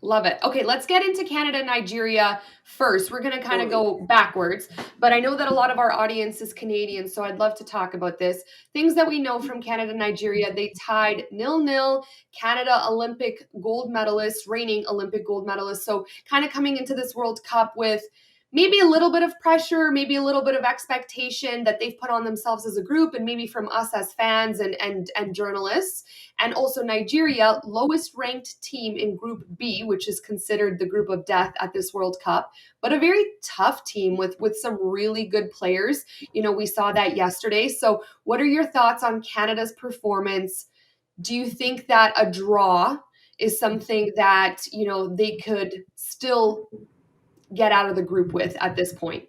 Love it. Okay, let's get into Canada, Nigeria first. We're going to kind of Totally. go backwards, but I know that a lot of our audience is Canadian, so I'd love to talk about this. Things that we know from Canada, Nigeria, they tied 0-0. Canada Olympic gold medalists, reigning Olympic gold medalists. So kind of coming into this World Cup with maybe a little bit of pressure, maybe a little bit of expectation that they've put on themselves as a group, and maybe from us as fans and journalists. And also Nigeria, lowest ranked team in Group B, which is considered the group of death at this World Cup, but a very tough team with some really good players. We saw that yesterday. So what are your thoughts on Canada's performance? Do you think that a draw is something that, they could still get out of the group with at this point?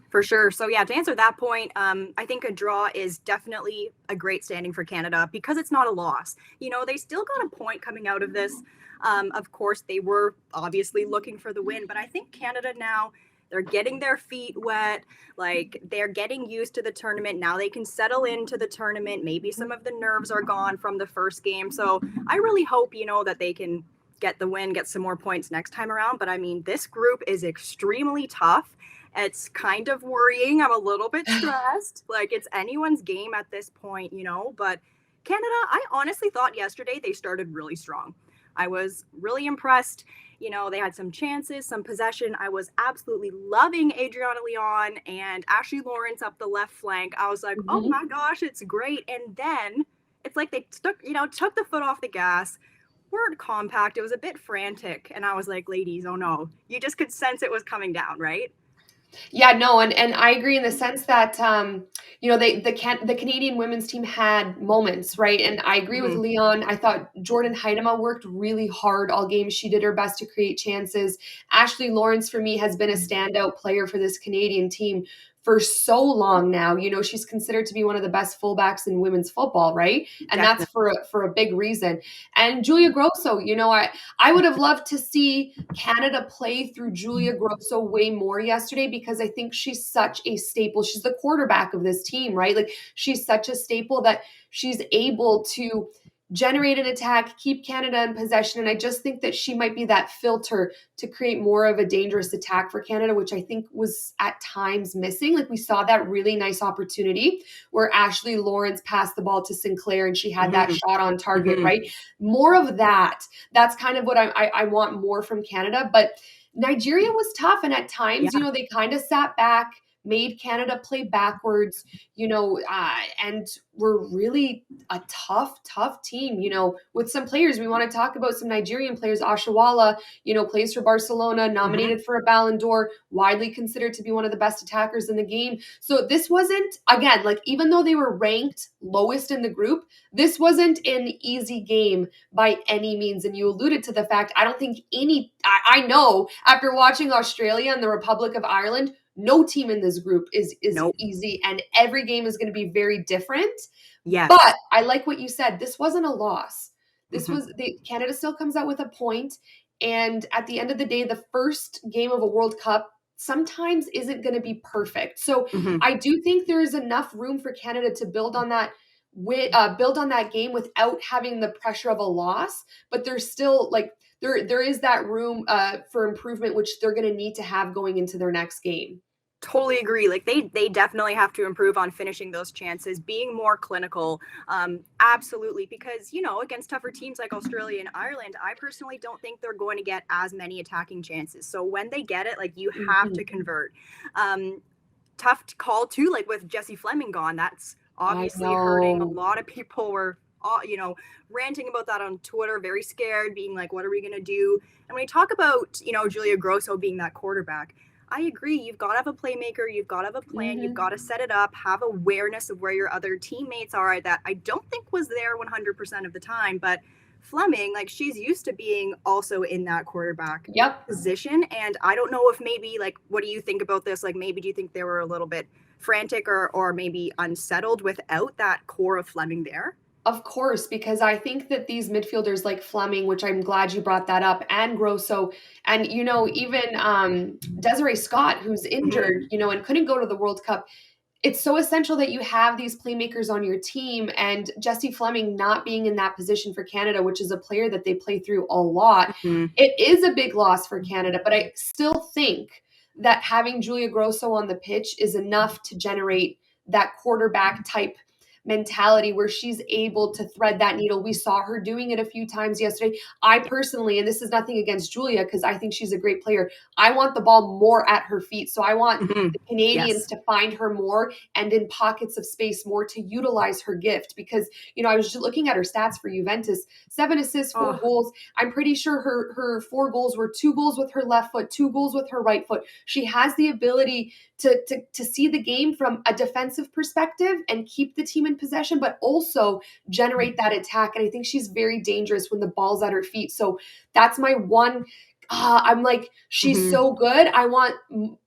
For sure. So yeah, to answer that point, I think a draw is definitely a great standing for Canada because it's not a loss. They still got a point coming out of this. Of course, they were obviously looking for the win, but I think Canada now, they're getting their feet wet. Like, they're getting used to the tournament. Now they can settle into the tournament. Maybe some of the nerves are gone from the first game. So I really hope, that they can get the win, get some more points next time around. But I mean, this group is extremely tough. It's kind of worrying. I'm a little bit stressed. Like, it's anyone's game at this point, but Canada, I honestly thought yesterday they started really strong. I was really impressed. They had some chances, some possession. I was absolutely loving Adriana Leon and Ashley Lawrence up the left flank. I was like, oh my gosh, it's great. And then it's like they took the foot off the gas, weren't compact. It was a bit frantic. And I was like, ladies, oh no, you just could sense it was coming down, right? Yeah, no, and I agree in the sense that the Canadian women's team had moments, right? And I agree with Leon. I thought Jordan Huitema worked really hard all game. She did her best to create chances. Ashley Lawrence for me has been a standout player for this Canadian team for so long now. She's considered to be one of the best fullbacks in women's football, right? And Definitely. that's for a big reason. And Julia Grosso, I would have loved to see Canada play through Julia Grosso way more yesterday because I think she's such a staple. She's the quarterback of this team, right? Like, she's such a staple that she's able to generate an attack, keep Canada in possession. And I just think that she might be that filter to create more of a dangerous attack for Canada, which I think was at times missing. Like, we saw that really nice opportunity where Ashley Lawrence passed the ball to Sinclair and she had that shot on target, right? More of that. That's kind of what I want more from Canada. But Nigeria was tough. And at times, they kind of sat back, made Canada play backwards, and were really a tough team, with some players. We want to talk about some Nigerian players. Ashawala, plays for Barcelona, nominated for a Ballon d'Or, widely considered to be one of the best attackers in the game. So this wasn't, again, like, even though they were ranked lowest in the group, this wasn't an easy game by any means. And you alluded to the fact, I don't think I know after watching Australia and the Republic of Ireland, no team in this group is Nope. easy, and every game is going to be very different. Yes. But I like what you said. This wasn't a loss. This was Canada still comes out with a point, and at the end of the day, the first game of a World Cup sometimes isn't going to be perfect. So I do think there is enough room for Canada to build on that game without having the pressure of a loss. But there's still there is that room for improvement, which they're going to need to have going into their next game. Totally agree. Like, they definitely have to improve on finishing those chances, being more clinical. Absolutely. Because, against tougher teams like Australia and Ireland, I personally don't think they're going to get as many attacking chances. So when they get it, like, you have to convert. Tough call too, like with Jessie Fleming gone, that's obviously hurting. A lot of people were ranting about that on Twitter, very scared, being like, what are we going to do? And when you talk about, Julia Grosso being that quarterback, I agree. You've got to have a playmaker. You've got to have a plan. You've got to set it up, have awareness of where your other teammates are, that I don't think was there 100% of the time. But Fleming, like, she's used to being also in that quarterback position. And I don't know if maybe, like, what do you think about this? Like, maybe do you think they were a little bit frantic or maybe unsettled without that core of Fleming there? Of course, because I think that these midfielders like Fleming, which I'm glad you brought that up, and Grosso, and, even Desiree Scott, who's injured, and couldn't go to the World Cup, it's so essential that you have these playmakers on your team, and Jessie Fleming not being in that position for Canada, which is a player that they play through a lot. It is a big loss for Canada, but I still think that having Julia Grosso on the pitch is enough to generate that quarterback type mentality where she's able to thread that needle. We saw her doing it a few times yesterday. I personally, and this is nothing against Julia because I think she's a great player, I want the ball more at her feet. So I want the Canadians to find her more and in pockets of space more to utilize her gift, because, I was just looking at her stats for Juventus, 7 assists, 4 goals. I'm pretty sure her 4 goals were 2 goals with her left foot, 2 goals with her right foot. She has the ability to see the game from a defensive perspective and keep the team in possession, but also generate that attack. And I think she's very dangerous when the ball's at her feet. So that's my one. I'm like, she's so good. I want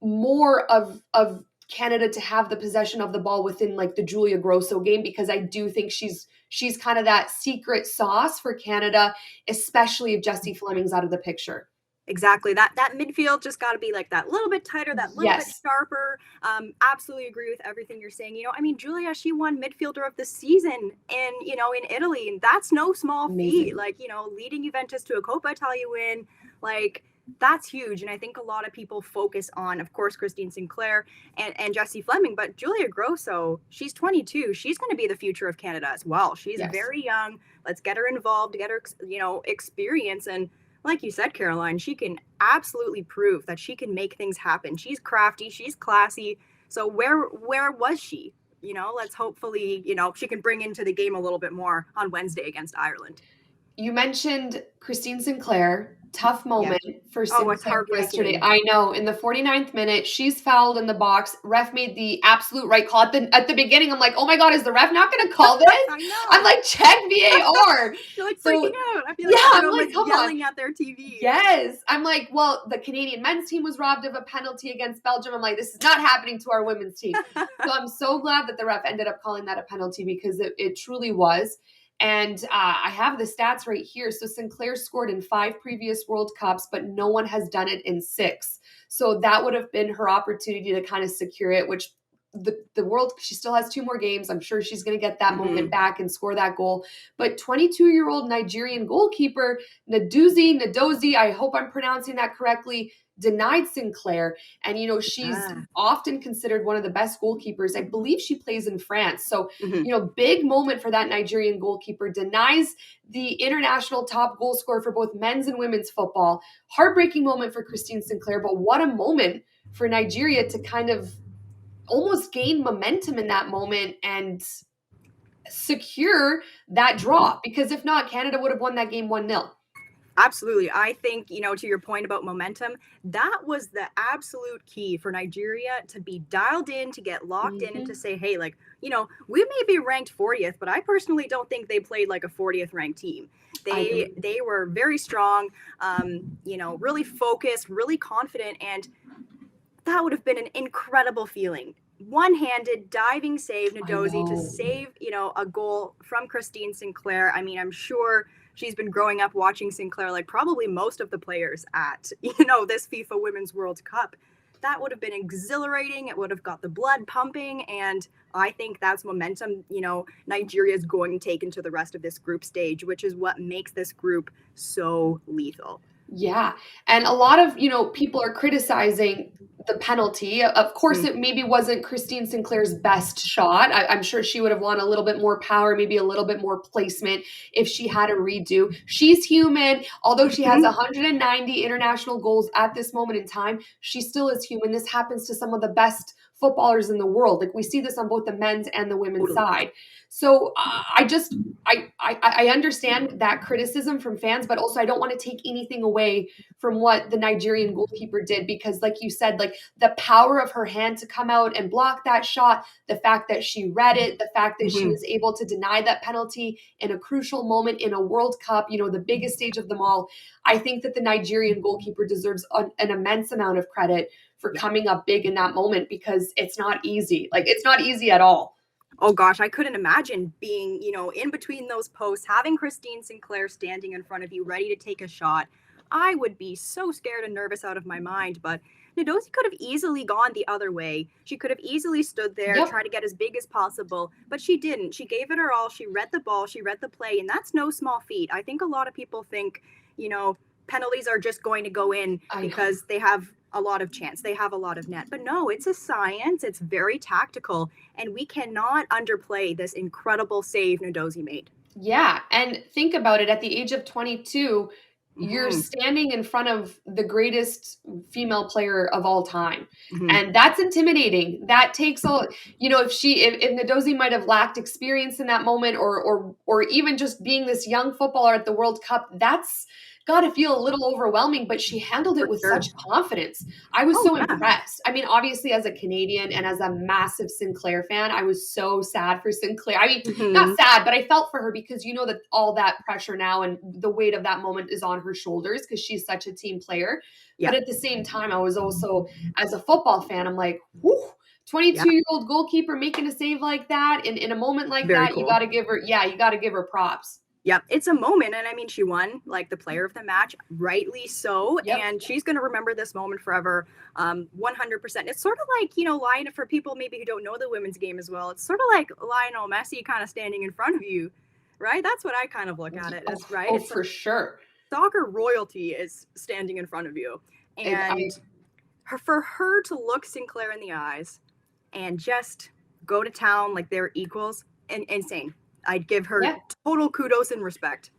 more of Canada to have the possession of the ball within like the Julia Grosso game, because I do think she's kind of that secret sauce for Canada, especially if Jessie Fleming's out of the picture. Exactly. That midfield just got to be like that little bit tighter, that little bit sharper. Absolutely agree with everything you're saying. Julia, she won midfielder of the season in Italy, and that's no small feat. Like, leading Juventus to a Coppa Italia win, like, that's huge. And I think a lot of people focus on, of course, Christine Sinclair and Jessie Fleming, but Julia Grosso, she's 22. She's going to be the future of Canada as well. She's very young. Let's get her involved, get her, experience. And like you said, Caroline, she can absolutely prove that she can make things happen. She's crafty, she's classy. So where was she? Let's hopefully, she can bring into the game a little bit more on Wednesday against Ireland. You mentioned Christine Sinclair. Tough moment for Sinclair yesterday. I know. In the 49th minute, she's fouled in the box. Ref made the absolute right call. At the beginning, I'm like, oh my God, is the ref not going to call this? I know. I'm like, check VAR. You're like freaking out. I feel like I'm like, come yelling at their TV. Yes. I'm like, well, the Canadian men's team was robbed of a penalty against Belgium. I'm like, this is not happening to our women's team. So I'm so glad that the ref ended up calling that a penalty, because it truly was. And I have the stats right here. So Sinclair scored in 5 previous World Cups, but no one has done it in 6. So that would have been her opportunity to kind of secure it, which the world, she still has 2 more games. I'm sure she's going to get that moment back and score that goal. But 22-year-old Nigerian goalkeeper Nnadozie, I hope I'm pronouncing that correctly, denied Sinclair. And, she's often considered one of the best goalkeepers. I believe she plays in France. So, big moment for that Nigerian goalkeeper, denies the international top goal scorer for both men's and women's football. Heartbreaking moment for Christine Sinclair, but what a moment for Nigeria to kind of almost gain momentum in that moment and secure that draw. Because if not, Canada would have won that game 1-0. Absolutely. I think, to your point about momentum, that was the absolute key for Nigeria to be dialed in, to get locked in, and to say, hey, like, we may be ranked 40th, but I personally don't think they played like a 40th ranked team. They were very strong, really focused, really confident, and that would have been an incredible feeling. One-handed diving save, Nnadozie, to save, a goal from Christine Sinclair. I mean, I'm sure she's been growing up watching Sinclair, like probably most of the players at, this FIFA Women's World Cup. That would have been exhilarating. It would have got the blood pumping. And I think that's momentum, Nigeria is going to take into the rest of this group stage, which is what makes this group so lethal. Yeah. And a lot of, people are criticizing the penalty. Of course, it maybe wasn't Christine Sinclair's best shot. I'm sure she would have won a little bit more power, maybe a little bit more placement if she had a redo. She's human. Although she has 190 international goals at this moment in time, she still is human. This happens to some of the best footballers in the world. Like, we see this on both the men's and the women's side. So I understand that criticism from fans, but also I don't want to take anything away from what the Nigerian goalkeeper did, because like you said, like the power of her hand to come out and block that shot, the fact that she read it, the fact that she was able to deny that penalty in a crucial moment in a World Cup, the biggest stage of them all. I think that the Nigerian goalkeeper deserves an immense amount of credit for coming up big in that moment, because it's not easy. Like, it's not easy at all. Oh gosh, I couldn't imagine being, in between those posts, having Christine Sinclair standing in front of you, ready to take a shot. I would be so scared and nervous out of my mind. But Nnadozie could have easily gone the other way. She could have easily stood there, Yep. tried to get as big as possible, but she didn't. She gave it her all. She read the ball, she read the play, and that's no small feat. I think a lot of people think, penalties are just going to go in because they have a lot of chance, they have a lot of net. But no, it's a science, it's very tactical, and we cannot underplay this incredible save Nnadozie made. Yeah, and think about it, at the age of 22, you're Mhm. standing in front of the greatest female player of all time, Mhm. and that's intimidating. That takes all, if Nnadozie might have lacked experience in that moment, or even just being this young footballer at the World Cup, that's gotta feel a little overwhelming, but she handled it For with sure. such confidence. I was Oh so yeah. impressed. I mean, obviously, as a Canadian and as a massive Sinclair fan, I was so sad for Sinclair. I mean, not Mhm. sad, but I felt for her because you know that all that pressure now and the weight of that moment is on her shoulders because she's such a team player. Yeah. But at the same time, I was also, as a football fan, I'm like, whew, Yeah. 22-year-old goalkeeper making a save like that. And in a moment like Very that, you cool. got to give her, yeah, you got to give her props. Yep, it's a moment, and I mean, she won like the player of the match, rightly so, Yep. and she's going to remember this moment forever, 100%. It's sort of like Lionel, for people maybe who don't know the women's game as well. It's sort of like Lionel Messi kind of standing in front of you, right? That's what I kind of look at it Oh, as, right? oh, It's like for sure. soccer royalty is standing in front of you, I and for her to look Sinclair in the eyes and just go to town like they're equals, and insane. I'd give her yeah. total kudos and respect.